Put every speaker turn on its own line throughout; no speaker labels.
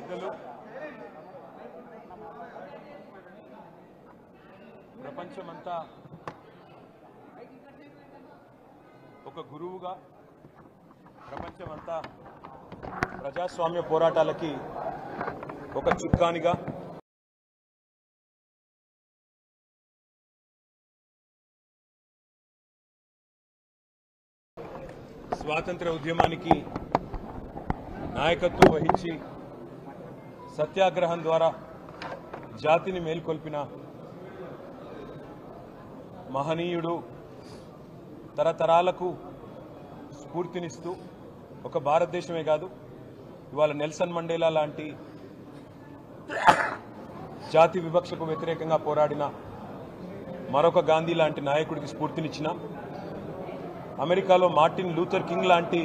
పెద్దలు ప్రపంచమంతా ఒక గురువుగా ప్రపంచమంతా ప్రజాస్వామ్య పోరాటాలకి ఒక చుక్కానిగా స్వాతంత్ర ఉద్యమానికి నాయకత్వం వహించి సత్యాగ్రహం ద్వారా జాతిని మేల్కొల్పిన మహనీయుడు తరతరాలకు స్ఫూర్తినిస్తూ ఒక భారతదేశమే కాదు ఇవాళ నెల్సన్ మండేలా లాంటి జాతి వివక్షకు వ్యతిరేకంగా పోరాడిన మరొక గాంధీ లాంటి నాయకుడికి స్ఫూర్తినిచ్చిన అమెరికాలో మార్టిన్ లూథర్ కింగ్ లాంటి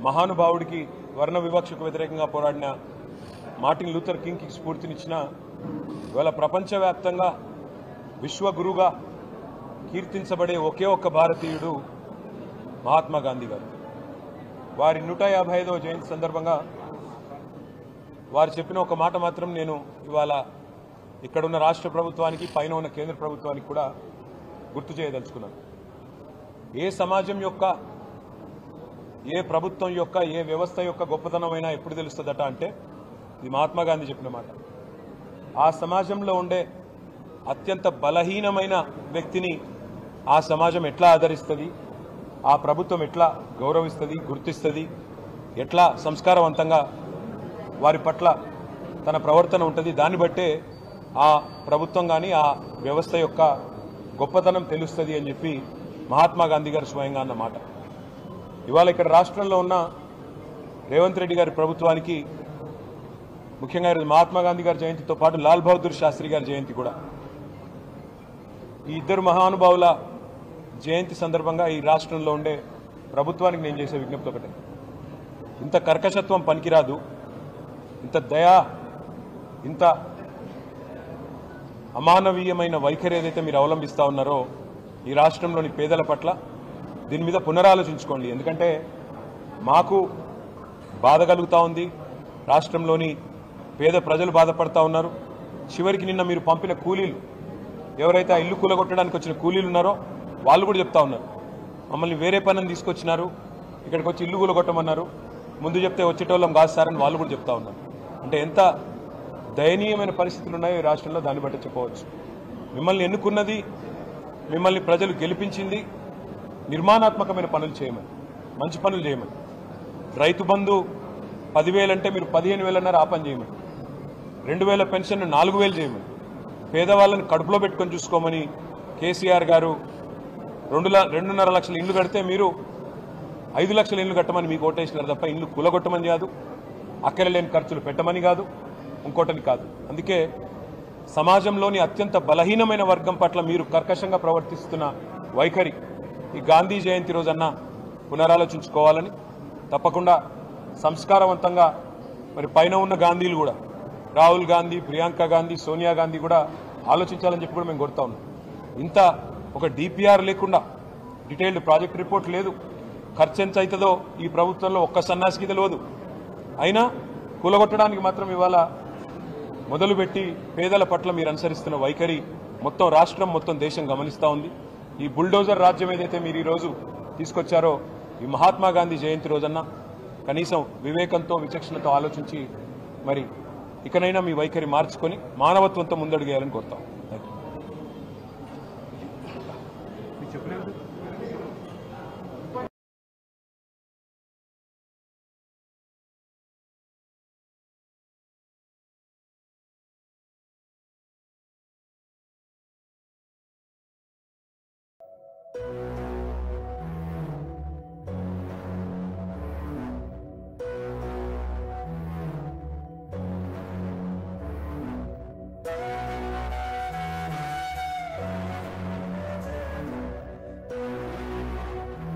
మహానుభావుడికి వర్ణ వివక్షకు వ్యతిరేకంగా పోరాడిన మార్టిన్ లూథర్ కింగ్కి స్ఫూర్తినిచ్చిన ఇవాళ ప్రపంచవ్యాప్తంగా విశ్వగురుగా కీర్తించబడే ఒకే ఒక్క భారతీయుడు మహాత్మా గాంధీ గారు. వారి 155వ జయంతి సందర్భంగా వారు చెప్పిన ఒక మాట మాత్రం నేను ఇవాళ ఇక్కడున్న రాష్ట్ర ప్రభుత్వానికి పైన ఉన్న కేంద్ర ప్రభుత్వానికి కూడా గుర్తు చేయదలుచుకున్నాను. ఏ సమాజం యొక్క ఏ ప్రభుత్వం యొక్క ఏ వ్యవస్థ యొక్క గొప్పతనమైనా ఎప్పుడు తెలుస్తుందట అంటే ఇది మహాత్మా గాంధీ చెప్పిన మాట. ఆ సమాజంలో ఉండే అత్యంత బలహీనమైన వ్యక్తిని ఆ సమాజం ఎట్లా ఆదరిస్తుంది, ఆ ప్రభుత్వం ఎట్లా గౌరవిస్తుంది, గుర్తిస్తుంది, ఎట్లా సంస్కారవంతంగా వారి పట్ల తన ప్రవర్తన ఉంటుంది, దాన్ని బట్టే ఆ ప్రభుత్వం కానీ ఆ వ్యవస్థ యొక్క గొప్పతనం తెలుస్తుంది అని చెప్పి మహాత్మా గాంధీ గారు స్వయంగా అన్నమాట. ఇవాళ ఇక్కడ రాష్ట్రంలో ఉన్న రేవంత్ రెడ్డి గారి ప్రభుత్వానికి ముఖ్యంగా మహాత్మా గాంధీ గారి జయంతితో పాటు లాల్ బహదూర్ శాస్త్రి గారి జయంతి కూడా, ఈ ఇద్దరు మహానుభావుల జయంతి సందర్భంగా ఈ రాష్ట్రంలో ఉండే ప్రభుత్వానికి నేను చేసే విజ్ఞప్తి ఒకటే, ఇంత కర్కశత్వం పనికిరాదు, ఇంత దయా ఇంత అమానవీయమైన వైఖరి ఏదైతే మీరు అవలంబిస్తూ ఉన్నారో ఈ రాష్ట్రంలోని పేదల పట్ల దీని మీద పునరాలోచించుకోండి. ఎందుకంటే మాకు బాధ కలుగుతూ ఉంది, రాష్ట్రంలోని పేద ప్రజలు బాధపడతా ఉన్నారు. చివరికి నిన్న మీరు పంపిన కూలీలు ఎవరైతే ఆ ఇల్లు కూలగొట్టడానికి వచ్చిన కూలీలు ఉన్నారో వాళ్ళు కూడా చెప్తా ఉన్నారు, మమ్మల్ని వేరే పనిని తీసుకొచ్చినారు, ఇక్కడికి వచ్చి ఇల్లు కూలగొట్టమన్నారు, ముందు చెప్తే వచ్చేటోళ్ళం కాదు సార్ అని వాళ్ళు కూడా చెప్తా ఉన్నారు. అంటే ఎంత దయనీయమైన పరిస్థితులు ఉన్నాయో ఈ రాష్ట్రంలో దాన్ని బట్టి చెప్పవచ్చు. మిమ్మల్ని ఎన్నుకున్నది, మిమ్మల్ని ప్రజలు గెలిపించింది నిర్మాణాత్మకమైన పనులు చేయమని, మంచి పనులు చేయమని. రైతు బంధు 10,000 అంటే మీరు 15,000 ఆ పని చేయమని, 2,000 పెన్షన్ 4,000 చేయమని, పేదవాళ్ళని కడుపులో పెట్టుకొని చూసుకోమని కేసీఆర్ గారు 2.5 లక్షల ఇల్లు కడితే మీరు 5 లక్షల ఇల్లు కట్టమని మీకు ఓటేసినారు తప్ప ఇల్లు కూలగొట్టమని కాదు, అక్కర లేని ఖర్చులు పెట్టమని కాదు, ఇంకోటని కాదు. అందుకే సమాజంలోని అత్యంత బలహీనమైన వర్గం పట్ల మీరు కర్కశంగా ప్రవర్తిస్తున్న వైఖరి ఈ గాంధీ జయంతి రోజన్నా పునరాలోచించుకోవాలని, తప్పకుండా సంస్కారవంతంగా మరి పైన ఉన్న గాంధీలు కూడా రాహుల్ గాంధీ, ప్రియాంక గాంధీ, సోనియా గాంధీ కూడా ఆలోచించాలని చెప్పి కూడా మేము కోరుతా ఉన్నాం. ఇంత ఒక డిపిఆర్ లేకుండా, డీటెయిల్డ్ ప్రాజెక్ట్ రిపోర్ట్ లేదు, ఖర్చు ఎంత అవుతుందో ఈ ప్రభుత్వంలో ఒక్క సన్నాసికి తెలియదు, అయినా కూలగొట్టడానికి మాత్రం ఇవాళ మొదలుపెట్టి పేదల పట్ల మీరు అనుసరిస్తున్న వైఖరి మొత్తం రాష్ట్రం, మొత్తం దేశం గమనిస్తూ ఉంది. ఈ బుల్డోజర్ రాజ్యం ఏదైతే మీరు ఈరోజు తీసుకొచ్చారో ఈ మహాత్మా గాంధీ జయంతి రోజన్నా కనీసం వివేకంతో, విచక్షణతో ఆలోచించి మరి ఇకనైనా మీ వైఖరి మార్చుకొని మానవత్వంతో ముందడుగేయాలని కోరుతాం.
Thank you.